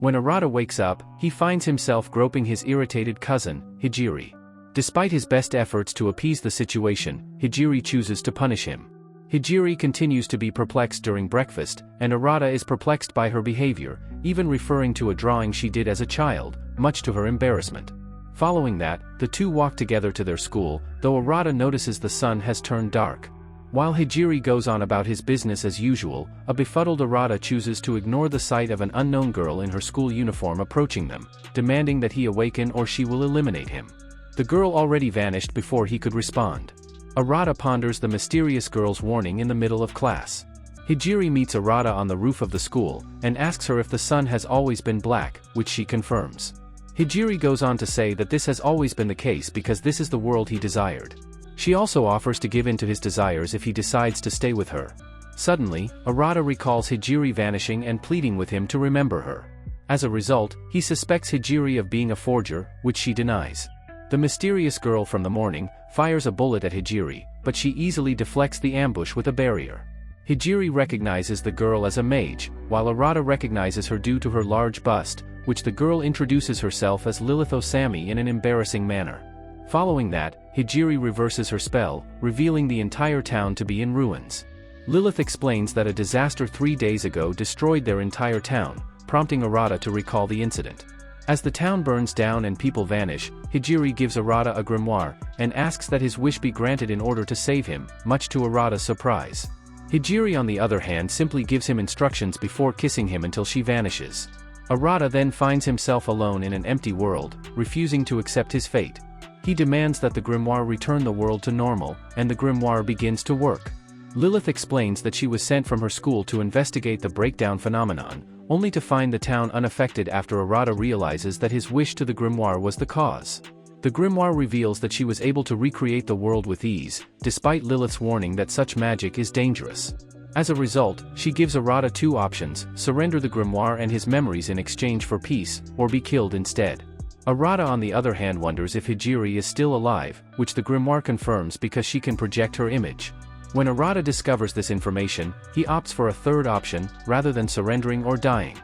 When Arata wakes up, he finds himself groping his irritated cousin, Hijiri. Despite his best efforts to appease the situation, Hijiri chooses to punish him. Hijiri continues to be perplexed during breakfast, and Arata is perplexed by her behavior, even referring to a drawing she did as a child, much to her embarrassment. Following that, the two walk together to their school, though Arata notices the sun has turned dark. While Hijiri goes on about his business as usual, a befuddled Arata chooses to ignore the sight of an unknown girl in her school uniform approaching them, demanding that he awaken or she will eliminate him. The girl already vanished before he could respond. Arata ponders the mysterious girl's warning in the middle of class. Hijiri meets Arata on the roof of the school, and asks her if the sun has always been black, which she confirms. Hijiri goes on to say that this has always been the case because this is the world he desired. She also offers to give in to his desires if he decides to stay with her. Suddenly, Arata recalls Hijiri vanishing and pleading with him to remember her. As a result, he suspects Hijiri of being a forger, which she denies. The mysterious girl from the morning fires a bullet at Hijiri, but she easily deflects the ambush with a barrier. Hijiri recognizes the girl as a mage, while Arata recognizes her due to her large bust, which the girl introduces herself as Lilith Osami in an embarrassing manner. Following that, Hijiri reverses her spell, revealing the entire town to be in ruins. Lilith explains that a disaster 3 days ago destroyed their entire town, prompting Arata to recall the incident. As the town burns down and people vanish, Hijiri gives Arata a grimoire, and asks that his wish be granted in order to save him, much to Arata's surprise. Hijiri on the other hand simply gives him instructions before kissing him until she vanishes. Arata then finds himself alone in an empty world, refusing to accept his fate. He demands that the grimoire return the world to normal, and the grimoire begins to work. Lilith explains that she was sent from her school to investigate the breakdown phenomenon, only to find the town unaffected after Arata realizes that his wish to the grimoire was the cause. The grimoire reveals that she was able to recreate the world with ease, despite Lilith's warning that such magic is dangerous. As a result, she gives Arata two options: surrender the grimoire and his memories in exchange for peace, or be killed instead. Arata on the other hand wonders if Hijiri is still alive, which the grimoire confirms because she can project her image. When Arata discovers this information, he opts for a third option, rather than surrendering or dying.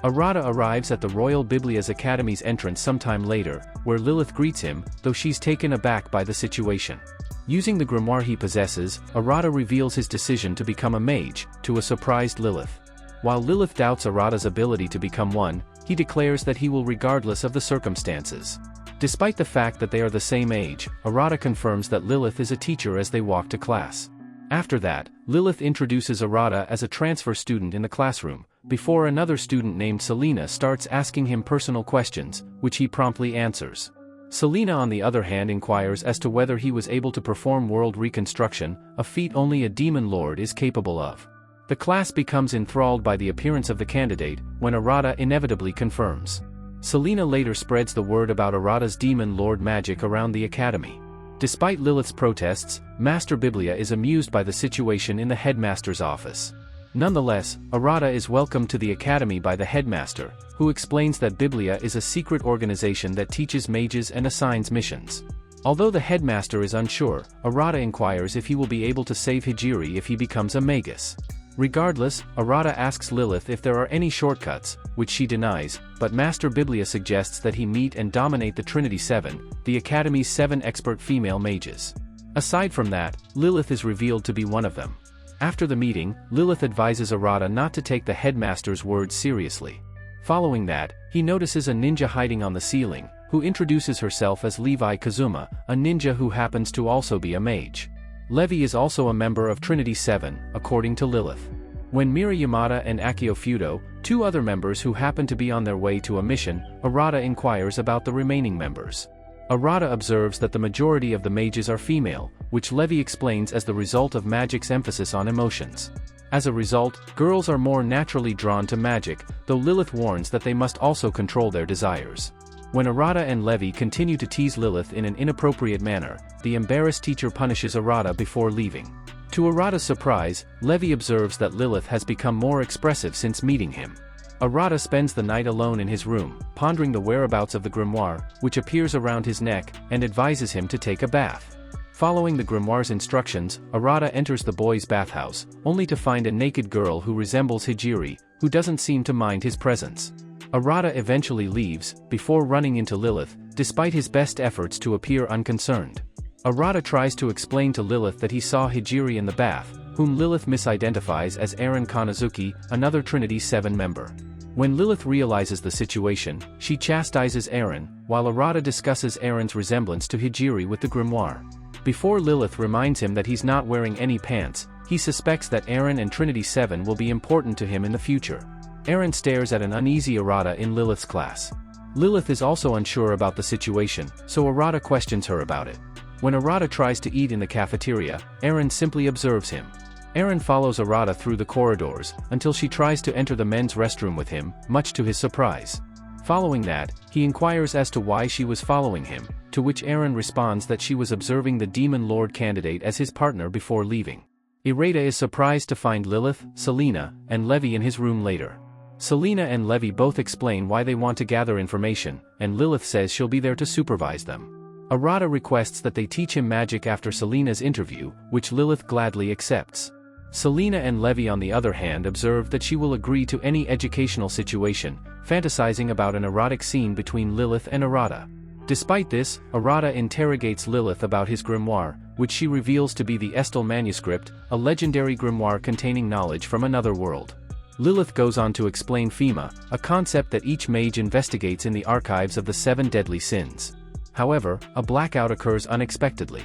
Arata arrives at the Royal Biblia's Academy's entrance sometime later, where Lilith greets him, though she's taken aback by the situation. Using the grimoire he possesses, Arata reveals his decision to become a mage, to a surprised Lilith. While Lilith doubts Arata's ability to become one, he declares that he will regardless of the circumstances. Despite the fact that they are the same age, Arata confirms that Lilith is a teacher as they walk to class. After that, Lilith introduces Arata as a transfer student in the classroom, before another student named Selena starts asking him personal questions, which he promptly answers. Selena on the other hand inquires as to whether he was able to perform world reconstruction, a feat only a demon lord is capable of. The class becomes enthralled by the appearance of the candidate, when Arata inevitably confirms. Selena later spreads the word about Arata's demon lord magic around the academy. Despite Lilith's protests, Master Biblia is amused by the situation in the headmaster's office. Nonetheless, Arata is welcomed to the academy by the headmaster, who explains that Biblia is a secret organization that teaches mages and assigns missions. Although the headmaster is unsure, Arata inquires if he will be able to save Hijiri if he becomes a magus. Regardless, Arata asks Lilith if there are any shortcuts, which she denies, but Master Biblia suggests that he meet and dominate the Trinity Seven, the Academy's 7 expert female mages. Aside from that, Lilith is revealed to be one of them. After the meeting, Lilith advises Arata not to take the headmaster's words seriously. Following that, he notices a ninja hiding on the ceiling, who introduces herself as Levi Kazuma, a ninja who happens to also be a mage. Levi is also a member of Trinity Seven, according to Lilith. When Mira Yamada and Akio Fudo, 2 other members who happen to be on their way to a mission, Arata inquires about the remaining members. Arata observes that the majority of the mages are female, which Levi explains as the result of magic's emphasis on emotions. As a result, girls are more naturally drawn to magic, though Lilith warns that they must also control their desires. When Arata and Levi continue to tease Lilith in an inappropriate manner, the embarrassed teacher punishes Arata before leaving. To Arata's surprise, Levi observes that Lilith has become more expressive since meeting him. Arata spends the night alone in his room, pondering the whereabouts of the grimoire, which appears around his neck, and advises him to take a bath. Following the grimoire's instructions, Arata enters the boys' bathhouse, only to find a naked girl who resembles Hijiri, who doesn't seem to mind his presence. Arata eventually leaves, before running into Lilith, despite his best efforts to appear unconcerned. Arata tries to explain to Lilith that he saw Hijiri in the bath, whom Lilith misidentifies as Eren Kanazuki, another Trinity Seven member. When Lilith realizes the situation, she chastises Eren, while Arata discusses Eren's resemblance to Hijiri with the grimoire. Before Lilith reminds him that he's not wearing any pants, he suspects that Eren and Trinity Seven will be important to him in the future. Eren stares at an uneasy Arata in Lilith's class. Lilith is also unsure about the situation, so Arata questions her about it. When Arata tries to eat in the cafeteria, Eren simply observes him. Eren follows Arata through the corridors, until she tries to enter the men's restroom with him, much to his surprise. Following that, he inquires as to why she was following him, to which Eren responds that she was observing the Demon Lord candidate as his partner before leaving. Arata is surprised to find Lilith, Selena, and Levi in his room later. Selena and Levi both explain why they want to gather information, and Lilith says she'll be there to supervise them. Arata requests that they teach him magic after Selena's interview, which Lilith gladly accepts. Selena and Levi on the other hand observe that she will agree to any educational situation, fantasizing about an erotic scene between Lilith and Arata. Despite this, Arata interrogates Lilith about his grimoire, which she reveals to be the Estel manuscript, a legendary grimoire containing knowledge from another world. Lilith goes on to explain Fema, a concept that each mage investigates in the archives of the 7 deadly sins. However, a blackout occurs unexpectedly.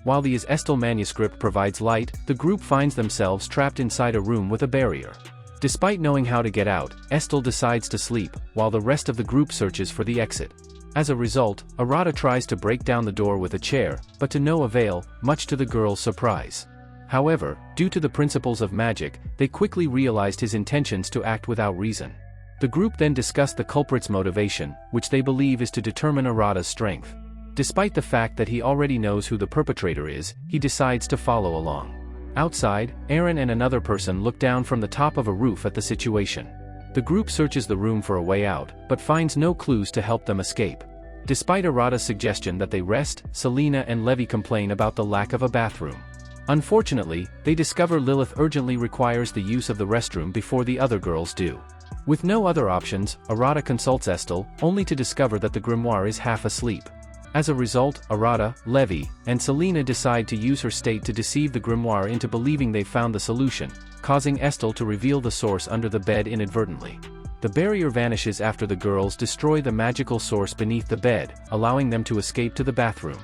While the Estel manuscript provides light, the group finds themselves trapped inside a room with a barrier. Despite knowing how to get out, Estel decides to sleep, while the rest of the group searches for the exit. As a result, Arata tries to break down the door with a chair, but to no avail, much to the girls' surprise. However, due to the principles of magic, they quickly realized his intentions to act without reason. The group then discussed the culprit's motivation, which they believe is to determine Arata's strength. Despite the fact that he already knows who the perpetrator is, he decides to follow along. Outside, Eren and another person look down from the top of a roof at the situation. The group searches the room for a way out, but finds no clues to help them escape. Despite Arata's suggestion that they rest, Selena and Levi complain about the lack of a bathroom. Unfortunately, they discover Lilith urgently requires the use of the restroom before the other girls do. With no other options, Arata consults Estel, only to discover that the grimoire is half asleep. As a result, Arata, Levi, and Selena decide to use her state to deceive the grimoire into believing they've found the solution, causing Estel to reveal the source under the bed inadvertently. The barrier vanishes after the girls destroy the magical source beneath the bed, allowing them to escape to the bathroom.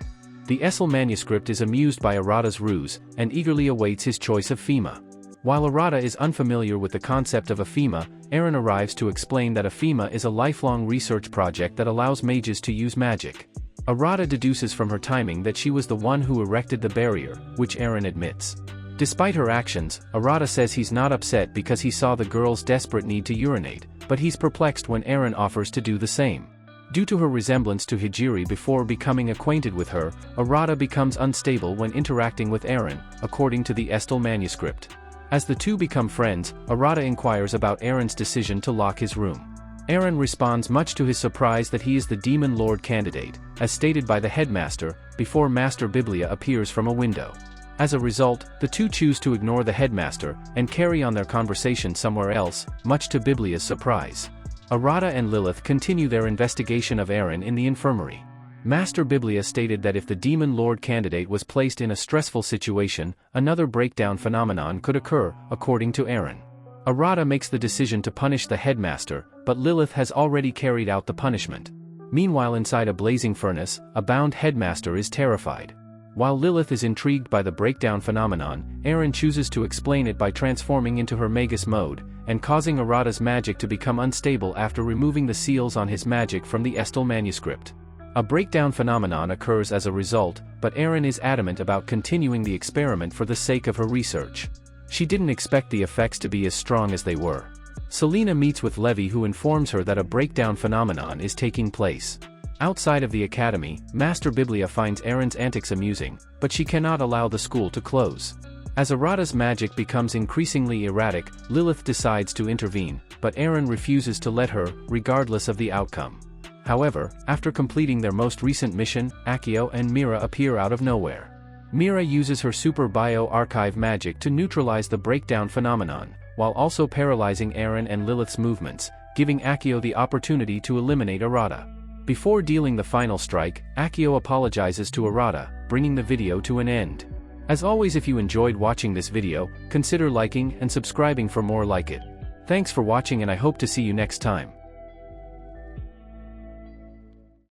The Estel manuscript is amused by Arata's ruse, and eagerly awaits his choice of Fema. While Arata is unfamiliar with the concept of a Fema, Eren arrives to explain that a Fema is a lifelong research project that allows mages to use magic. Arata deduces from her timing that she was the one who erected the barrier, which Eren admits. Despite her actions, Arata says he's not upset because he saw the girl's desperate need to urinate, but he's perplexed when Eren offers to do the same. Due to her resemblance to Hijiri before becoming acquainted with her, Arata becomes unstable when interacting with Eren, according to the Estel manuscript. As the two become friends, Arata inquires about Eren's decision to lock his room. Eren responds much to his surprise that he is the Demon Lord candidate, as stated by the headmaster, before Master Biblia appears from a window. As a result, the two choose to ignore the headmaster, and carry on their conversation somewhere else, much to Biblia's surprise. Arata and Lilith continue their investigation of Eren in the infirmary. Master Biblia stated that if the Demon Lord candidate was placed in a stressful situation, another breakdown phenomenon could occur, according to Eren. Arata makes the decision to punish the headmaster, but Lilith has already carried out the punishment. Meanwhile, inside a blazing furnace, a bound headmaster is terrified. While Lilith is intrigued by the breakdown phenomenon, Eren chooses to explain it by transforming into her Magus mode, and causing Arata's magic to become unstable after removing the seals on his magic from the Estel manuscript. A breakdown phenomenon occurs as a result, but Eren is adamant about continuing the experiment for the sake of her research. She didn't expect the effects to be as strong as they were. Selena meets with Levi, who informs her that a breakdown phenomenon is taking place. Outside of the academy, Master Biblia finds Eren's antics amusing, but she cannot allow the school to close. As Arata's magic becomes increasingly erratic, Lilith decides to intervene, but Eren refuses to let her, regardless of the outcome. However, after completing their most recent mission, Akio and Mira appear out of nowhere. Mira uses her Super Bio Archive magic to neutralize the breakdown phenomenon, while also paralyzing Eren and Lilith's movements, giving Akio the opportunity to eliminate Arata. Before dealing the final strike, Akio apologizes to Arata, bringing the video to an end. As always, if you enjoyed watching this video, consider liking and subscribing for more like it. Thanks for watching and I hope to see you next time.